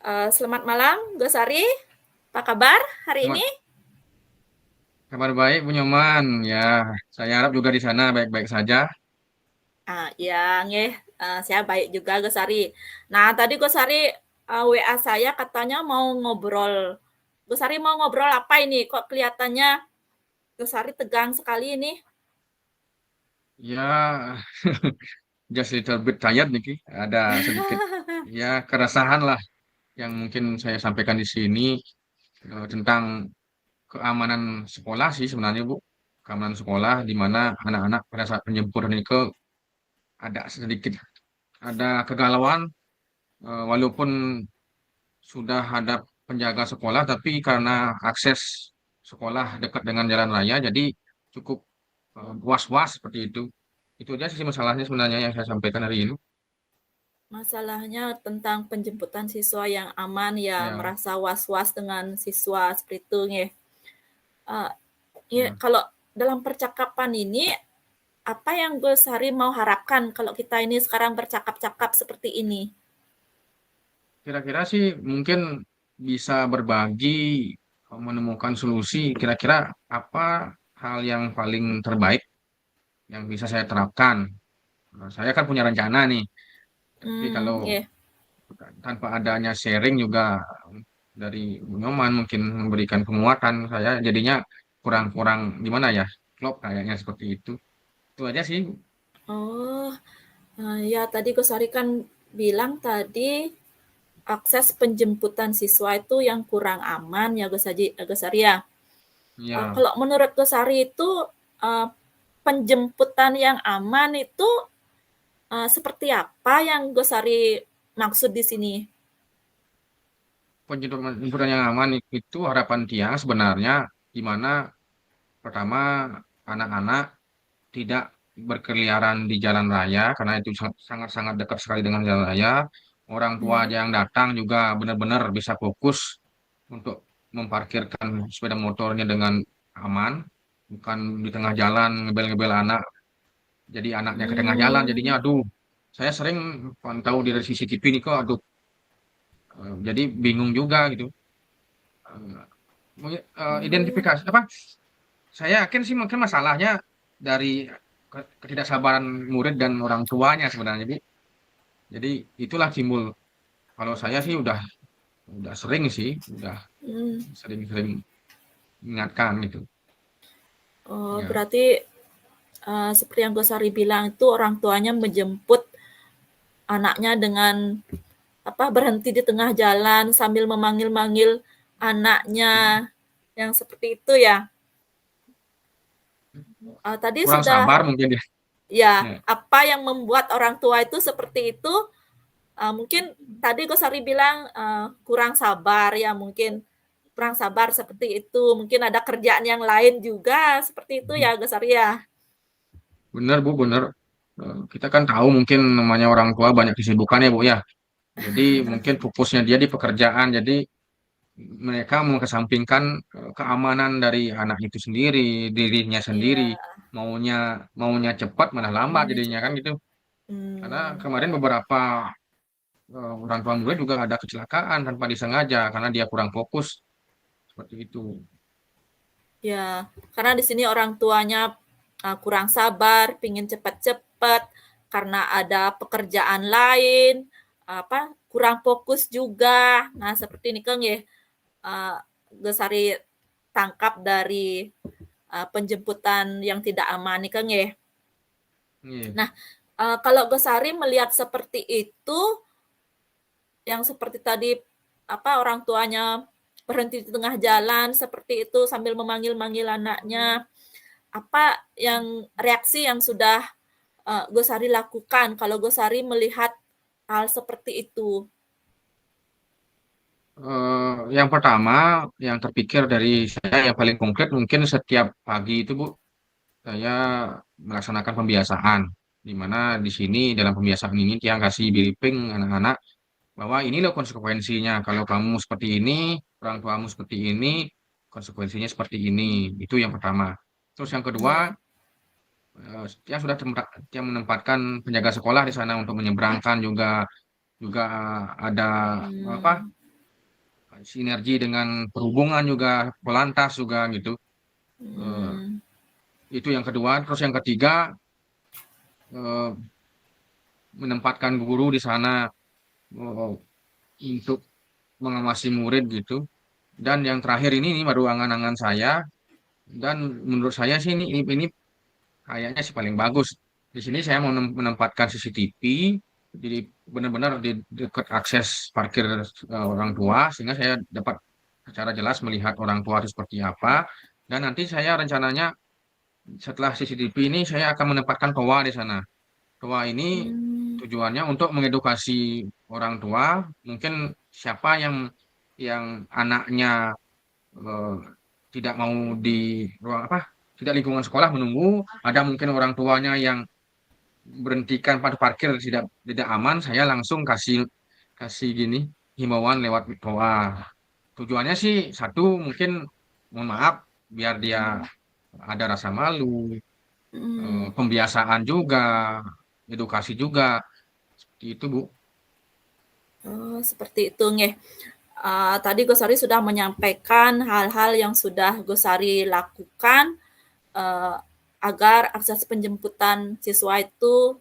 Selamat malam, Gosari. Apa kabar hari Selamat ini? kabar baik Bu Nyoman. Ya, saya harap juga di sana baik-baik saja. Ya, nggih, saya baik juga, Gosari. Nah, tadi Gosari WA saya katanya mau ngobrol. Gosari mau ngobrol apa ini? Kok kelihatannya Gosari tegang sekali ini? Ya, just little bit tired nih, Ki. Ada sedikit ya keresahan lah yang mungkin saya sampaikan di sini tentang keamanan sekolah sih sebenarnya Bu. Keamanan sekolah di mana anak-anak pada saat penjemputan itu ada sedikit ada kegalauan walaupun sudah ada penjaga sekolah tapi karena akses sekolah dekat dengan jalan raya jadi cukup was-was seperti itu. Itu aja sih masalahnya sebenarnya yang saya sampaikan hari ini. Masalahnya tentang penjemputan siswa yang aman ya, Ya, merasa was-was dengan siswa seperti itu nggih. Eh, ya, ya. kalau dalam percakapan ini apa yang Gosari mau harapkan kalau kita ini sekarang bercakap-cakap seperti ini? Kira-kira sih mungkin bisa berbagi, menemukan solusi. Kira-kira apa hal yang paling terbaik yang bisa saya terapkan? Nah, saya kan punya rencana nih, tapi kalau Nggih. tanpa adanya sharing juga dari Bu Nyoman mungkin memberikan penguatan, saya jadinya kurang-kurang gimana ya, klop kayaknya seperti itu. Itu aja sih. Oh, ya tadi Gosari kan bilang tadi akses penjemputan siswa itu yang kurang aman ya Gosari ya. Ya, Kalau menurut Gosari itu eee, penjemputan yang aman itu, seperti apa yang Gosari maksud di sini? penjemputan yang aman itu harapan Tiang sebenarnya di mana pertama anak-anak tidak berkeliaran di jalan raya karena itu sangat-sangat dekat sekali dengan jalan raya. Orang tua Iya. aja yang datang juga benar-benar bisa fokus untuk memparkirkan sepeda motornya dengan aman, bukan di tengah jalan ngebel-ngebel anak. Jadi anaknya ke tengah jalan, jadinya Mmm. aduh. Saya sering pantau di CCTV ini kok, aduh. Jadi bingung juga gitu. Oh. Identifikasi apa? Saya yakin sih mungkin masalahnya dari ketidaksabaran murid dan orang tuanya sebenarnya. Jadi itulah timbul. Kalau saya sih udah sering sih, udah Mmm. sering-sering ingatkan gitu. Oh, Ya, berarti, seperti yang Gosari bilang itu orang tuanya menjemput anaknya dengan berhenti di tengah jalan sambil memanggil-manggil anaknya yang seperti itu ya. Tadi kurang sudah sabar mungkin ya. ya, Ya. apa yang membuat orang tua itu seperti itu, mungkin tadi Gosari bilang, kurang sabar ya mungkin, kurang sabar seperti itu, mungkin ada kerjaan yang lain juga seperti itu ya Gosari ya? Bener Bu, bener. Kita kan tahu mungkin namanya orang tua banyak kesibukan ya Bu ya. Jadi mungkin fokusnya dia di pekerjaan. Jadi mereka mengesampingkan keamanan dari anak itu sendiri, dirinya sendiri. Iya, Maunya maunya cepat malah lambat maunya jadinya kan cepat. gitu. Karena Mmm, kemarin beberapa orang tua murid juga ada kecelakaan tanpa disengaja karena dia kurang fokus seperti itu. ya, karena di sini orang tuanya, kurang sabar, pingin cepat-cepat, karena ada pekerjaan lain, kurang fokus juga. Nah, seperti ini kan ya, Gosari tangkap dari, penjemputan yang tidak aman nih Kang, ya. Iya. Nah, kalau Gosari melihat seperti itu, yang seperti tadi, orang tuanya berhenti di tengah jalan seperti itu sambil memanggil-manggil anaknya, apa yang reaksi yang sudah, Gosari lakukan kalau Gosari melihat hal seperti itu? Yang pertama, yang terpikir dari saya yang paling konkret mungkin setiap pagi itu Bu, saya melaksanakan pembiasaan. Di mana di sini dalam pembiasaan ini yang kasih briefing anak-anak bahwa ini loh konsekuensinya. Kalau kamu seperti ini, orang tuamu seperti ini, konsekuensinya seperti ini. Itu yang pertama. Terus yang kedua, Iya. yang sudah yang menempatkan penjaga sekolah di sana untuk menyeberangkan juga juga ada apa Mmm. sinergi dengan perhubungan juga, Polantas juga gitu. Eh, Hmm. itu yang kedua. Terus yang ketiga, eh, menempatkan guru di sana untuk mengawasi murid gitu. Dan yang terakhir ini baru angan-angan saya. Dan menurut saya sih ini kayaknya sih paling bagus. Di sini saya mau menempatkan CCTV, jadi benar-benar di dekat akses parkir orang tua, sehingga saya dapat secara jelas melihat orang tua itu seperti apa. Dan nanti saya rencananya setelah CCTV ini saya akan menempatkan toa di sana. Toa ini Hmm. tujuannya untuk mengedukasi orang tua, mungkin siapa yang anaknya eh, tidak mau di ruang apa, tidak lingkungan sekolah menunggu, ada mungkin orang tuanya yang berhentikan pada parkir tidak tidak aman, saya langsung kasih kasih gini himbauan lewat toa. Tujuannya sih satu mungkin mohon maaf biar dia ada rasa malu, Hmm. pembiasaan juga, edukasi juga, seperti itu Bu. Oh, seperti itu nggih. Tadi Gosari sudah menyampaikan hal-hal yang sudah Gosari lakukan uh, agar akses penjemputan siswa itu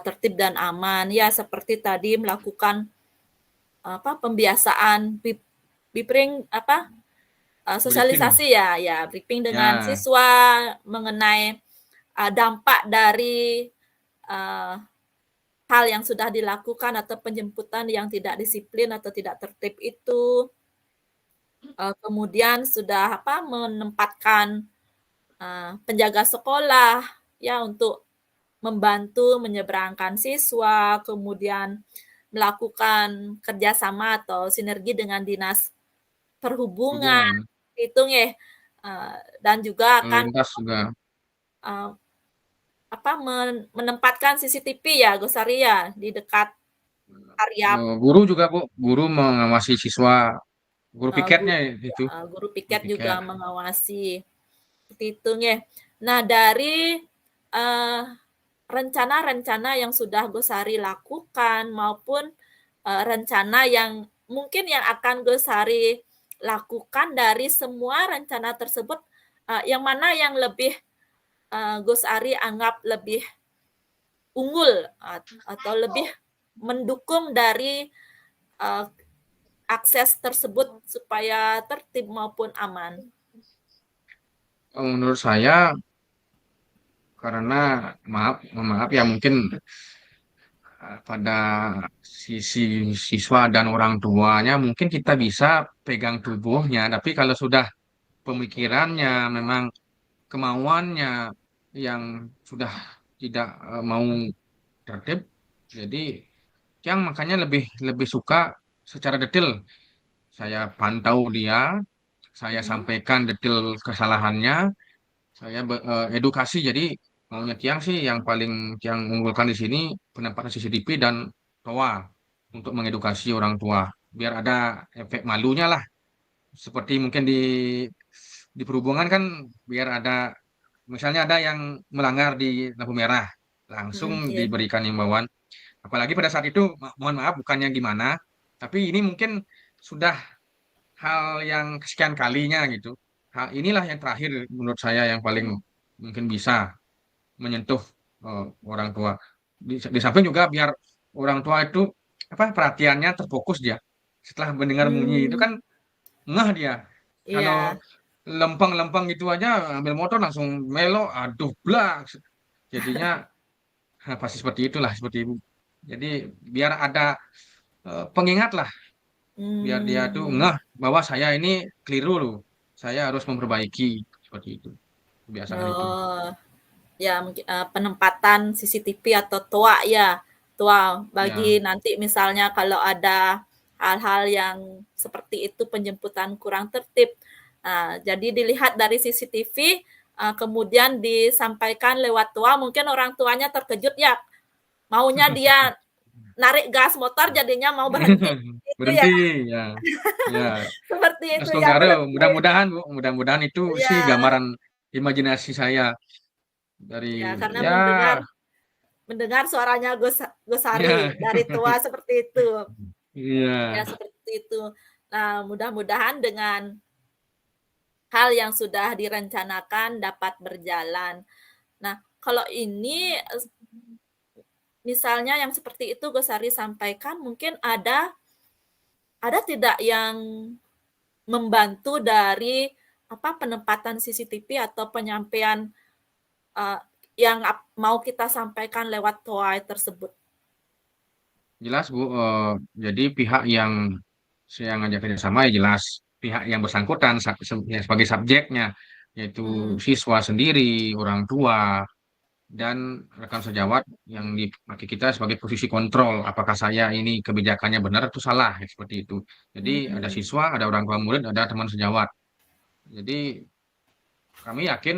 tertib dan aman. Ya, seperti tadi melakukan apa pembiasaan briefing apa Briefing, sosialisasi ya, ya briefing dengan ya, siswa mengenai dampak dari uh, hal yang sudah dilakukan atau penjemputan yang tidak disiplin atau tidak tertib itu. Kemudian sudah apa menempatkan penjaga sekolah ya untuk membantu menyeberangkan siswa, kemudian melakukan kerjasama atau sinergi dengan dinas perhubungan hubungan, itu ya, dan juga lalu akan lintas juga. uh, apa menempatkan CCTV ya Gosaria di dekat area Guru juga Bu, guru mengawasi siswa, guru guru, piketnya ya, itu, guru guru piket juga piket. mengawasi seperti itu ya. Nah dari uh, rencana-rencana yang sudah Gosari lakukan maupun rencana yang mungkin yang akan Gosari lakukan dari semua rencana tersebut, yang mana yang lebih Gosari anggap lebih unggul atau lebih mendukung dari uh, akses tersebut supaya tertib maupun aman. Menurut saya karena maaf ya mungkin pada sisi siswa dan orang tuanya mungkin kita bisa pegang tubuhnya, tapi kalau sudah pemikirannya memang kemauannya yang sudah tidak mau tertib, jadi yang makanya lebih lebih suka secara detail saya pantau dia, saya Mm-mm. sampaikan detail kesalahannya, saya edukasi. Jadi maunya Tiang sih yang paling Tiang unggulkan di sini penempatan CCTV dan toa untuk mengedukasi orang tua biar ada efek malunya lah. Seperti mungkin di perhubungan kan biar ada misalnya ada yang melanggar di lampu merah langsung Mm-mm, yeah. diberikan himbauan. Apalagi pada saat itu mohon maaf bukannya gimana, tapi ini mungkin sudah hal yang kesekian kalinya gitu. Hal inilah yang terakhir menurut saya yang paling mungkin bisa menyentuh orang tua. Di samping juga biar orang tua itu apa perhatiannya terfokus dia. Setelah mendengar bunyi itu Hmm, kan ngeh dia. Kalau iya. lempeng-lempeng gitu aja ambil motor langsung melo, aduh blak. Jadinya pasti seperti itulah seperti ibu. Jadi biar ada pengingat lah, biar dia tuh Hmm. ngeh bahwa saya ini keliru loh. Saya harus memperbaiki seperti itu kebiasaan itu. Oh, ya mungkin penempatan CCTV atau toa ya, toa bagi Ya, nanti misalnya kalau ada hal-hal yang seperti itu penjemputan kurang tertib. Nah, jadi dilihat dari CCTV, kemudian disampaikan lewat toa, mungkin orang tuanya terkejut ya, maunya dia narik gas motor jadinya mau berhenti. Itu ya, berhenti ya, ya. seperti itu Langsung ya karo. berhenti. Mudah-mudahan Bu, mudah-mudahan itu sih Ya, gambaran imajinasi saya dari ya karena ya, mendengar mendengar suaranya Gosari ya, dari tua seperti itu. iya, Ya seperti itu. Nah, mudah-mudahan dengan hal yang sudah direncanakan dapat berjalan. Nah, kalau ini misalnya yang seperti itu Gosari sampaikan, mungkin ada tidak yang membantu dari penempatan CCTV atau penyampaian uh, yang mau kita sampaikan lewat TOA tersebut? Jelas Bu, jadi pihak yang saya ngajak kerjasama ya jelas pihak yang bersangkutan ya, sebagai subjeknya, yaitu Hmm, siswa sendiri, orang tua, dan rekan sejawat yang dimaki kita sebagai posisi kontrol. Apakah saya ini kebijakannya benar atau salah, ya, seperti itu. Jadi ada hmm, siswa, ada orang tua murid, ada teman sejawat. Jadi kami yakin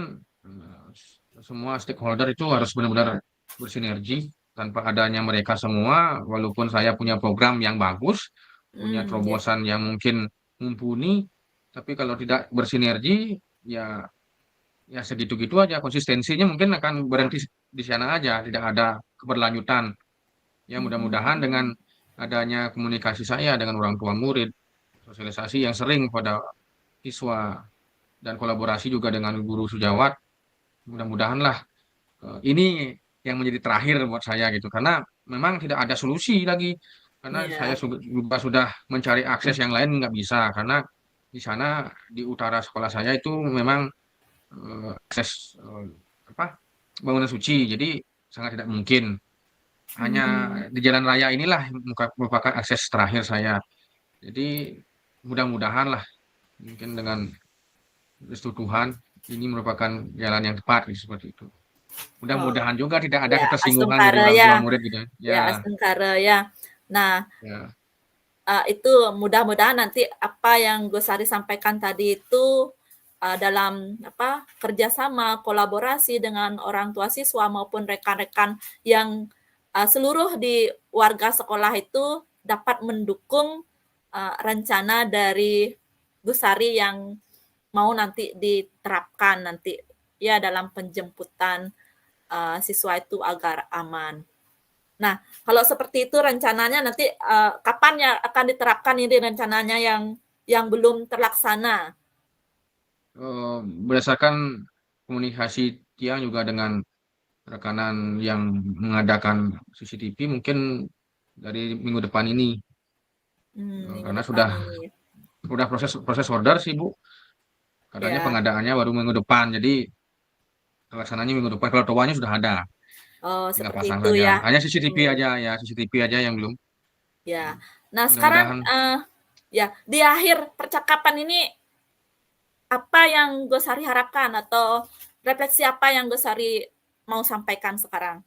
semua stakeholder itu harus benar-benar bersinergi. Tanpa adanya mereka semua, walaupun saya punya program yang bagus, punya ya, terobosan yang mungkin mumpuni, tapi kalau tidak bersinergi, ya ya segitu-gitu aja. Konsistensinya mungkin akan berhenti di sana aja, tidak ada keberlanjutan. Ya mudah-mudahan dengan adanya komunikasi saya dengan orang tua murid, sosialisasi yang sering pada siswa, dan kolaborasi juga dengan guru sejawat, mudah-mudahan lah ini yang menjadi terakhir buat saya gitu, karena memang tidak ada solusi lagi, karena saya ya, juga sudah mencari akses yang lain nggak bisa, karena di sana di utara sekolah saya itu memang akses apa bangunan suci, jadi sangat tidak mungkin, hanya hmm, di jalan raya inilah merupakan akses terakhir saya. Jadi mudah-mudahan lah mungkin dengan restu Tuhan ini merupakan jalan yang tepat gitu, seperti itu. oh, Mudah-mudahan juga tidak ada ya, ketersinggungan dari Astungkara orang ya, tua murid gitu. ya Ya, Astungkara ya. Nah, ya, itu mudah-mudahan nanti apa yang Gosari sampaikan tadi itu dalam kerjasama kolaborasi dengan orang tua siswa maupun rekan-rekan yang seluruh di warga sekolah itu dapat mendukung rencana dari Gusari yang mau nanti diterapkan nanti ya dalam penjemputan siswa itu agar aman. Nah, kalau seperti itu rencananya nanti kapan ya akan diterapkan ini rencananya yang belum terlaksana? Eh, berdasarkan komunikasi Tiang juga dengan rekanan yang mengadakan CCTV mungkin dari minggu depan ini. Minggu Karena depan sudah ini. proses proses order sih Bu, katanya Ya. pengadaannya baru minggu depan, jadi pelaksananya minggu depan. Kalau toanya sudah ada, Oh, tinggal seperti pasang itu saja. ya. Hanya CCTV Hmm, aja ya, CCTV aja yang belum. ya. Nah, sekarang Mudah-mudahan ya di akhir percakapan ini apa yang Gosari harapkan atau refleksi apa yang Gosari mau sampaikan sekarang?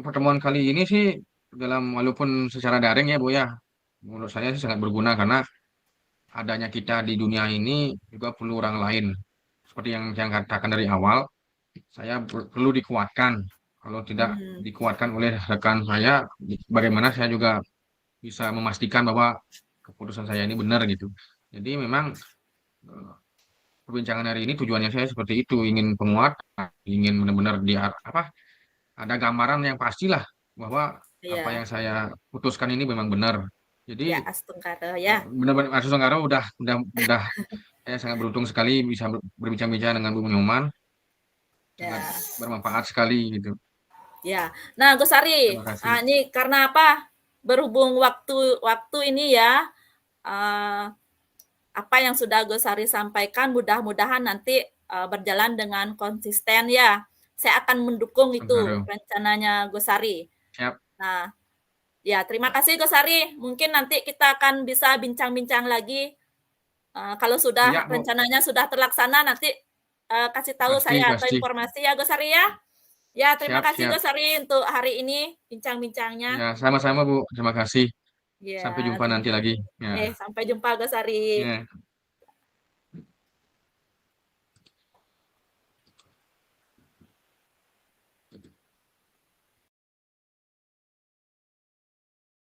pertemuan kali ini sih dalam walaupun secara daring ya Bu ya, menurut saya sih sangat berguna, karena adanya kita di dunia ini juga perlu orang lain. Seperti yang saya katakan dari awal, saya perlu dikuatkan. Kalau tidak Hmm, dikuatkan oleh rekan saya, bagaimana saya juga bisa memastikan bahwa keputusan saya ini benar gitu. Jadi memang eh, perbincangan hari ini tujuannya saya seperti itu, ingin penguatan, ingin benar-benar ada gambaran yang pastilah bahwa apa ya. yang saya putuskan ini memang benar. Jadi Ya, Astungkara ya. benar-benar Asus Tenggara udah saya sangat beruntung sekali bisa berbincang-bincang dengan Bu Nyoman, sangat Ya. bermanfaat sekali gitu. Ya. Nah, Gus Ari, Terima kasih. ini karena apa? Berhubung waktu ini ya, uh, apa yang sudah Gus Ari sampaikan mudah-mudahan nanti berjalan dengan konsisten ya. Saya akan mendukung itu Tenggara. rencananya Gus Ari. Siap. Nah, ya terima kasih Gus Ari. Mungkin nanti kita akan bisa bincang-bincang lagi. Kalau sudah Iya, Bu. rencananya sudah terlaksana nanti kasih tahu Pasti, saya atau pasti. informasi ya Gus Ari ya. Ya, terima Siap, kasih siap. Gus Ari untuk hari ini bincang-bincangnya. Ya, sama-sama, Bu. Terima kasih. Sampai Ya, jumpa nanti lagi. Ya, sampai jumpa Gus Ari. ya.